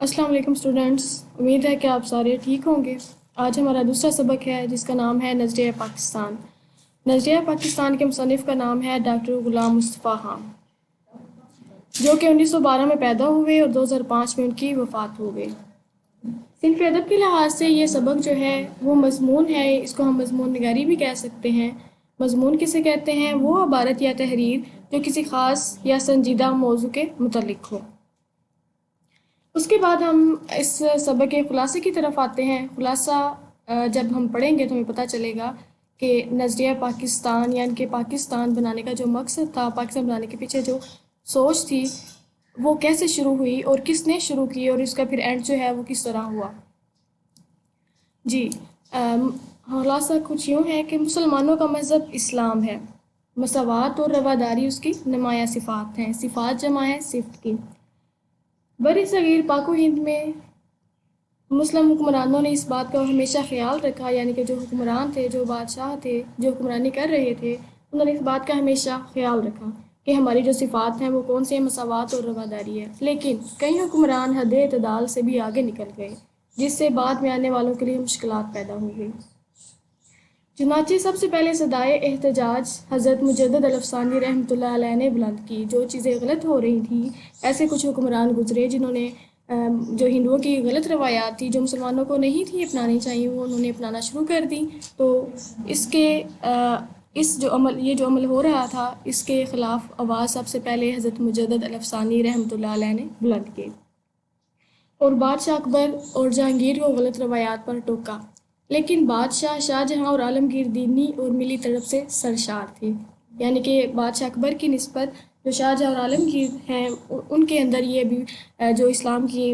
السلام علیکم اسٹوڈنٹس، امید ہے کہ آپ سارے ٹھیک ہوں گے۔ آج ہمارا دوسرا سبق ہے جس کا نام ہے نظریہ پاکستان۔ نظریہ پاکستان کے مصنف کا نام ہے ڈاکٹر غلام مصطفیٰ خان، جو کہ 1912 میں پیدا ہوئے اور 2005 میں ان کی وفات ہو گئی۔ صنف ادب کے لحاظ سے یہ سبق جو ہے وہ مضمون ہے، اس کو ہم مضمون نگاری بھی کہہ سکتے ہیں۔ مضمون کسے کہتے ہیں؟ وہ عبارت یا تحریر جو کسی خاص یا سنجیدہ موضوع کے متعلق ہو۔ اس کے بعد ہم اس سبق کے خلاصے کی طرف آتے ہیں۔ خلاصہ جب ہم پڑھیں گے تو ہمیں پتہ چلے گا کہ نظریہ پاکستان یعنی کہ پاکستان بنانے کا جو مقصد تھا، پاکستان بنانے کے پیچھے جو سوچ تھی، وہ کیسے شروع ہوئی اور کس نے شروع کی، اور اس کا پھر اینڈ جو ہے وہ کس طرح ہوا۔ جی، خلاصہ کچھ یوں ہے کہ مسلمانوں کا مذہب اسلام ہے۔ مساوات اور رواداری اس کی نمایاں صفات ہیں۔ صفات جمع ہے صفت کی۔ بر صغیر پاک و ہند میں مسلم حکمرانوں نے اس بات کا ہمیشہ خیال رکھا، یعنی کہ جو حکمران تھے، جو بادشاہ تھے، جو حکمرانی کر رہے تھے، انہوں نے اس بات کا ہمیشہ خیال رکھا کہ ہماری جو صفات ہیں وہ کون سی ہیں؟ مساوات اور رواداری ہے۔ لیکن کئی حکمران حد اعتدال سے بھی آگے نکل گئے، جس سے بعد میں آنے والوں کے لیے مشکلات پیدا ہو گئی۔ چنانچہ سب سے پہلے صدائے احتجاج حضرت مجدد الافسانی رحمۃ اللہ علیہ نے بلند کی۔ جو چیزیں غلط ہو رہی تھیں، ایسے کچھ حکمران گزرے جنہوں نے جو ہندوؤں کی غلط روایات تھی، جو مسلمانوں کو نہیں تھی اپنانی چاہیے، وہ انہوں نے اپنانا شروع کر دی۔ تو یہ جو عمل ہو رہا تھا، اس کے خلاف آواز سب سے پہلے حضرت مجدد الافسانی رحمۃ اللہ علیہ نے بلند کی اور بادشاہ اکبر اور جہانگیر کو غلط روایات پر ٹوکا۔ لیکن بادشاہ شاہجہاں اور عالمگیر دینی اور ملی طرف سے سرشار تھے، یعنی کہ بادشاہ اکبر کی نسبت جو شاہجہاں اور عالمگیر ہیں، ان کے اندر یہ بھی جو اسلام کی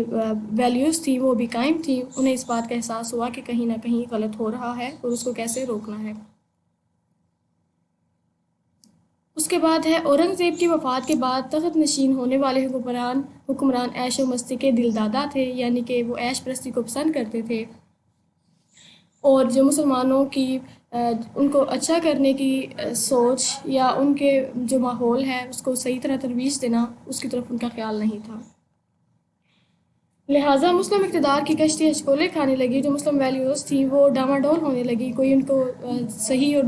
ویلیوز تھی وہ بھی قائم تھی۔ انہیں اس بات کا احساس ہوا کہ کہیں نہ کہیں غلط ہو رہا ہے اور اس کو کیسے روکنا ہے۔ اس کے بعد ہے اورنگزیب کی وفات کے بعد تخت نشین ہونے والے حکمران عیش و مستی کے دلدادہ تھے، یعنی کہ وہ عیش پرستی کو پسند کرتے تھے، اور جو مسلمانوں کی ان کو اچھا کرنے کی سوچ یا ان کے جو ماحول ہے اس کو صحیح طرح ترویج دینا، اس کی طرف ان کا خیال نہیں تھا۔ لہٰذا مسلم اقتدار کی کشتی ہچکولے کھانے لگی۔ جو مسلم ویلیوز تھیں وہ ڈاواڈول ہونے لگی، کوئی ان کو صحیح اور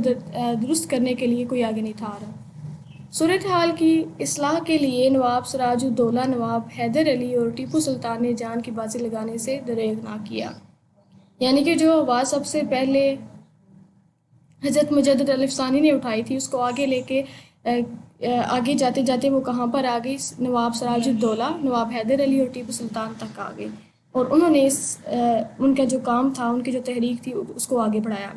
درست کرنے کے لیے کوئی آگے نہیں تھا آ رہا۔ صورتحال کی اصلاح کے لیے نواب سراج الدولہ، نواب حیدر علی اور ٹیپو سلطان نے جان کی بازی لگانے سے دریغ نہ کیا، یعنی کہ جو آواز سب سے پہلے حضرت مجدد الافسانی نے اٹھائی تھی، اس کو آگے لے کے آگے جاتے جاتے وہ کہاں پر آ گئی؟ نواب سراج الدولہ، نواب حیدر علی اور ٹیپو سلطان تک آ گئی، اور انہوں نے ان کا جو کام تھا، ان کی جو تحریک تھی، اس کو آگے بڑھایا۔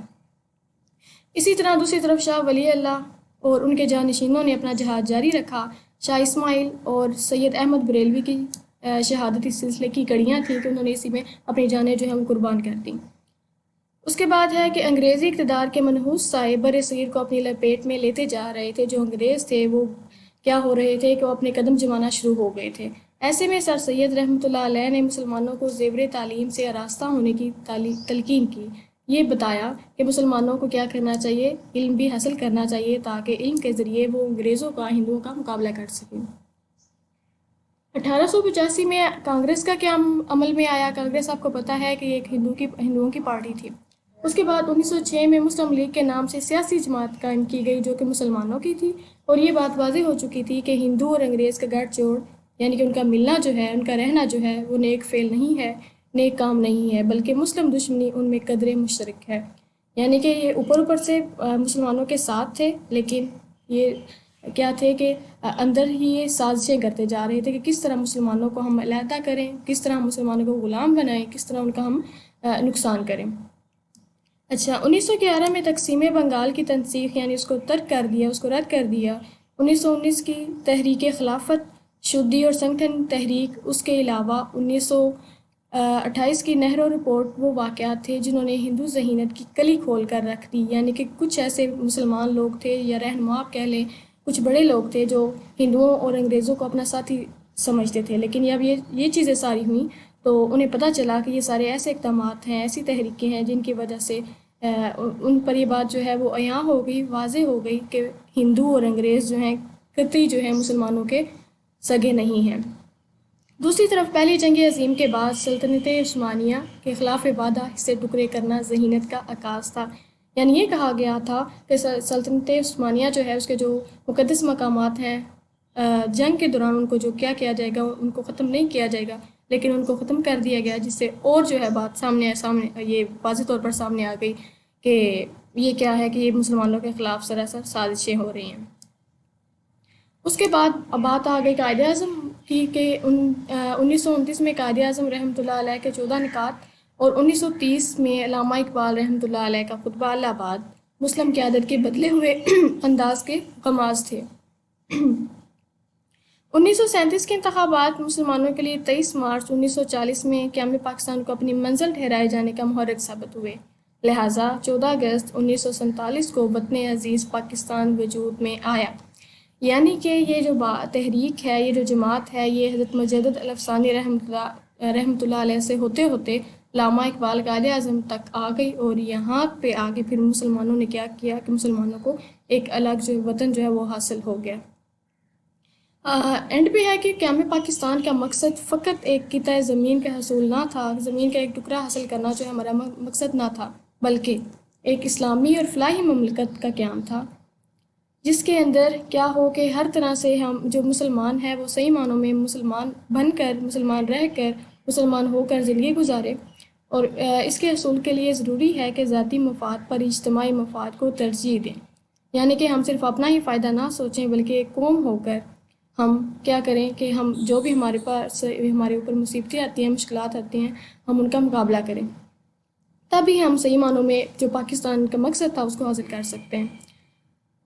اسی طرح دوسری طرف شاہ ولی اللہ اور ان کے جانشینوں نے اپنا جہاد جاری رکھا۔ شاہ اسماعیل اور سید احمد بریلوی کی شہادت اس سلسلے کی کڑیاں تھیں کہ انہوں نے اسی میں اپنی جانیں جو ہیں وہ قربان کر دیں۔ اس کے بعد ہے کہ انگریزی اقتدار کے منحوس سائے بر صغیر کو اپنی لپیٹ میں لیتے جا رہے تھے۔ جو انگریز تھے وہ کیا ہو رہے تھے کہ وہ اپنے قدم جمانا شروع ہو گئے تھے۔ ایسے میں سر سید رحمۃ اللہ علیہ نے مسلمانوں کو زیور تعلیم سے آراستہ ہونے کی تلقین کی۔ یہ بتایا کہ مسلمانوں کو کیا کرنا چاہیے؟ علم بھی حاصل کرنا چاہیے، تاکہ علم کے ذریعے وہ انگریزوں کا، ہندوؤں کا مقابلہ کر سکیں۔ 1885 میں کانگریس کا کیا عمل میں آیا؟ کانگریس آپ کو پتہ ہے کہ ایک ہندوؤں کی پارٹی تھی۔ اس کے بعد 1906 میں مسلم لیگ کے نام سے سیاسی جماعت قائم کی گئی، جو کہ مسلمانوں کی تھی، اور یہ بات واضح ہو چکی تھی کہ ہندو اور انگریز کا گٹھ جوڑ، یعنی کہ ان کا ملنا جو ہے، ان کا رہنا جو ہے، وہ نیک فعل نہیں ہے، نیک کام نہیں ہے، بلکہ مسلم دشمنی ان میں قدر مشترک ہے۔ یعنی کہ یہ اوپر سے مسلمانوں کے ساتھ تھے، لیکن یہ کیا تھے کہ اندر ہی یہ سازشیں کرتے جا رہے تھے کہ کس طرح مسلمانوں کو ہم علیحدہ کریں، کس طرح مسلمانوں کو غلام بنائیں، کس طرح ان کا ہم نقصان کریں۔ اچھا، 1911 میں تقسیم بنگال کی تنسیخ، یعنی اس کو ترک کر دیا، اس کو رد کر دیا۔ 1919 کی تحریک خلافت شدی اور سنگٹھن تحریک، اس کے علاوہ 1928 کی نہرو رپورٹ، وہ واقعات تھے جنہوں نے ہندو ذہنیت کی کلی کھول کر رکھ دی۔ یعنی کہ کچھ ایسے مسلمان لوگ تھے، یا رہنما آپ کہہ لیں، کچھ بڑے لوگ تھے جو ہندوؤں اور انگریزوں کو اپنا ساتھی سمجھتے تھے، لیکن اب یہ چیزیں ساری ہوئیں تو انہیں پتہ چلا کہ یہ سارے ایسے اقدامات ہیں، ایسی تحریکیں ہیں جن کی وجہ سے ان پر یہ بات جو ہے وہ عیاں ہو گئی، واضح ہو گئی کہ ہندو اور انگریز جو ہیں قطعی جو ہیں مسلمانوں کے سگے نہیں ہیں۔ دوسری طرف پہلی جنگ عظیم کے بعد سلطنت عثمانیہ کے خلاف وعدہ حصے ٹکڑے کرنا ذہینت کا عکاس تھا، یعنی یہ کہا گیا تھا کہ سلطنت عثمانیہ جو ہے اس کے جو مقدس مقامات ہیں جنگ کے دوران ان کو جو کیا جائے گا ان کو ختم نہیں کیا جائے گا، لیکن ان کو ختم کر دیا گیا، جس سے اور جو ہے بات سامنے یہ واضح طور پر سامنے آ گئی کہ یہ کیا ہے کہ یہ مسلمانوں کے خلاف سراسر سازشیں ہو رہی ہیں۔ اس کے بعد بات آ گئی قائد اعظم کی کہ 1929 میں قائد اعظم رحمۃ اللہ علیہ کے 14 نکات اور 1930 میں علامہ اقبال رحمۃ اللہ علیہ کا خطبہ الہ آباد مسلم قیادت کے بدلے ہوئے انداز کے غماز تھے۔ 1937 کے انتخابات مسلمانوں کے لیے 23 مارچ 1940 میں قیام پاکستان کو اپنی منزل ٹھہرائے جانے کا محرک ثابت ہوئے، لہٰذا 14 اگست 1947 کو وطن عزیز پاکستان وجود میں آیا، یعنی کہ یہ جو تحریک ہے، یہ جو جماعت ہے، یہ حضرت مجدد الافسانی رحمۃ اللہ علیہ سے ہوتے ہوتے علامہ اقبال قائد اعظم تک آ گئی، اور یہاں پہ آگے پھر مسلمانوں نے کیا کیا کہ مسلمانوں کو ایک الگ جو وطن جو ہے وہ حاصل ہو گیا۔ اینڈ پہ ہے کہ قیام پاکستان کا مقصد فقط ایک قطع زمین کا حصول نہ تھا، زمین کا ایک ٹکڑا حاصل کرنا جو ہمارا مقصد نہ تھا، بلکہ ایک اسلامی اور فلاحی مملکت کا قیام تھا، جس کے اندر کیا ہو کہ ہر طرح سے ہم جو مسلمان ہیں وہ صحیح معنوں میں مسلمان بن کر، مسلمان رہ کر، مسلمان ہو کر زندگی گزارے، اور اس کے حصول کے لیے ضروری ہے کہ ذاتی مفاد پر اجتماعی مفاد کو ترجیح دیں، یعنی کہ ہم صرف اپنا ہی فائدہ نہ سوچیں بلکہ ایک قوم ہو کر ہم کیا کریں کہ ہم جو بھی ہمارے پاس ہمارے اوپر مصیبتیں آتی ہیں، مشکلات آتی ہیں، ہم ان کا مقابلہ کریں، تبھی ہم صحیح معنوں میں جو پاکستان کا مقصد تھا اس کو حاصل کر سکتے ہیں۔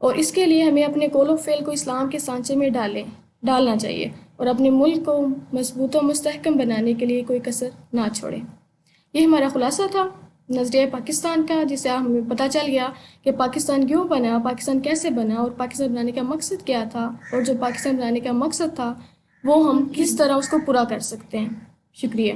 اور اس کے لیے ہمیں اپنے قول و فعل کو اسلام کے سانچے میں ڈالنا چاہیے، اور اپنے ملک کو مضبوط و مستحکم بنانے کے لیے کوئی کسر نہ چھوڑیں۔ یہ ہمارا خلاصہ تھا نظریہ پاکستان کا، جس سے ہمیں پتہ چل گیا کہ پاکستان کیوں بنا، پاکستان کیسے بنا، اور پاکستان بنانے کا مقصد کیا تھا، اور جو پاکستان بنانے کا مقصد تھا وہ ہم کس طرح اس کو پورا کر سکتے ہیں۔ شکریہ۔